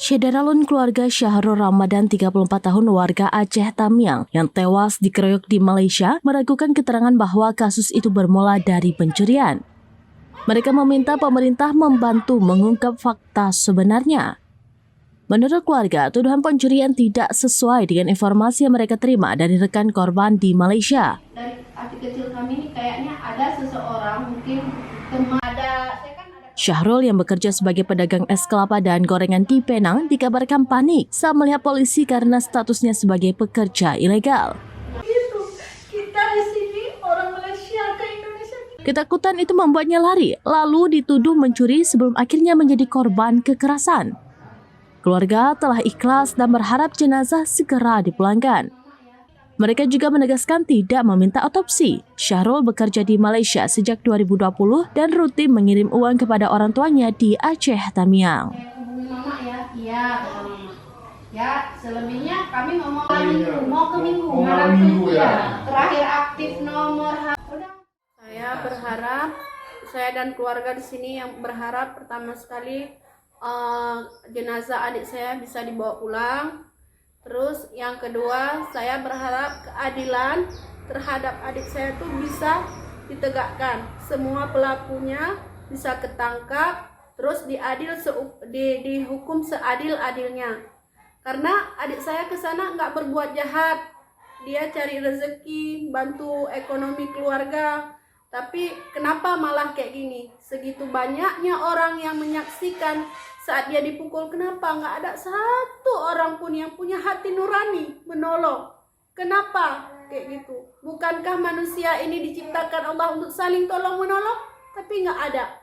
Syederalun keluarga Syahrul Ramadan 34 tahun warga Aceh Tamiang yang tewas dikeroyok di Malaysia meragukan keterangan bahwa kasus itu bermula dari pencurian. Mereka meminta pemerintah membantu mengungkap fakta sebenarnya. Menurut keluarga, tuduhan pencurian tidak sesuai dengan informasi yang mereka terima dari rekan korban di Malaysia. Dari hati kecil kami ini kayaknya ada seseorang, mungkin teman ada. Syahrul yang bekerja sebagai pedagang es kelapa dan gorengan di Penang dikabarkan panik saat melihat polisi karena statusnya sebagai pekerja ilegal. Kita di sini orang Malaysia ke Indonesia. Ketakutan itu membuatnya lari, lalu dituduh mencuri sebelum akhirnya menjadi korban kekerasan. Keluarga telah ikhlas dan berharap jenazah segera dipulangkan. Mereka juga menegaskan tidak meminta otopsi. Syahrul bekerja di Malaysia sejak 2020 dan rutin mengirim uang kepada orang tuanya di Aceh Tamiang. Hubungi mama ya, iya kata mama. Ya selebihnya kami mau ke minggu, malam minggu ya. Terakhir aktif nomor. Saya berharap, saya dan keluarga di sini yang berharap pertama sekali jenazah adik saya bisa dibawa pulang. Terus yang kedua, saya berharap keadilan terhadap adik saya itu bisa ditegakkan. Semua pelakunya bisa ketangkap, terus dihukum seadil-adilnya. Karena adik saya ke sana nggak berbuat jahat. Dia cari rezeki, bantu ekonomi keluarga. Tapi kenapa malah kayak gini? Segitu banyaknya orang yang menyaksikan saat dia dipukul, kenapa nggak ada satu orang pun yang punya hati nurani menolong? Kenapa kayak gitu? Bukankah manusia ini diciptakan Allah untuk saling tolong menolong? Tapi nggak ada.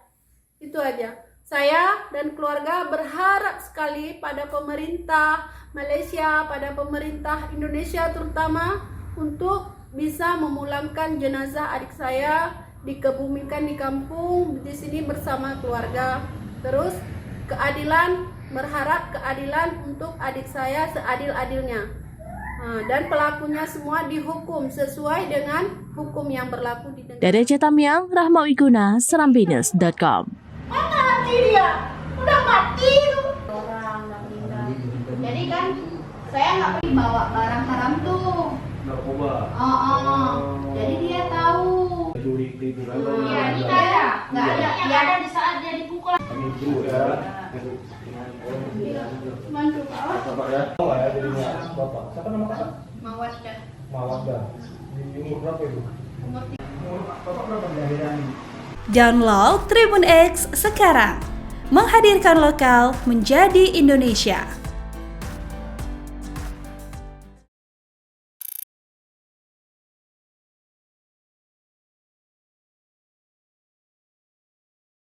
Itu aja. Saya dan keluarga berharap sekali pada pemerintah Malaysia, pada pemerintah Indonesia terutama, untuk bisa memulangkan jenazah adik saya, dikebumikan di kampung di sini bersama keluarga. Terus berharap keadilan untuk adik saya seadil-adilnya. Dan pelakunya semua dihukum sesuai dengan hukum yang berlaku di negara. Dari Aceh Tamiang, Rahma Wiguna, serambinus.com. Mana hati dia? Udah mati tuh. Orang nggak meninggal. Jadi kan saya nggak pergi bawa barang haram tuh. Narkoba. Jadi dia tahu. Iya, ini ada. Nggak ada. Dia ada di saat dia dipukul. Kami dulu ya. Mantu Pak. Bapak ya. Oh ya, jadinya Bapak. Siapa nama Kakak? Mawaddah. Mawaddah. Di umur berapa itu? Umur Bapak berapa kelahiran? Download Tribun X sekarang. Menghadirkan lokal menjadi Indonesia.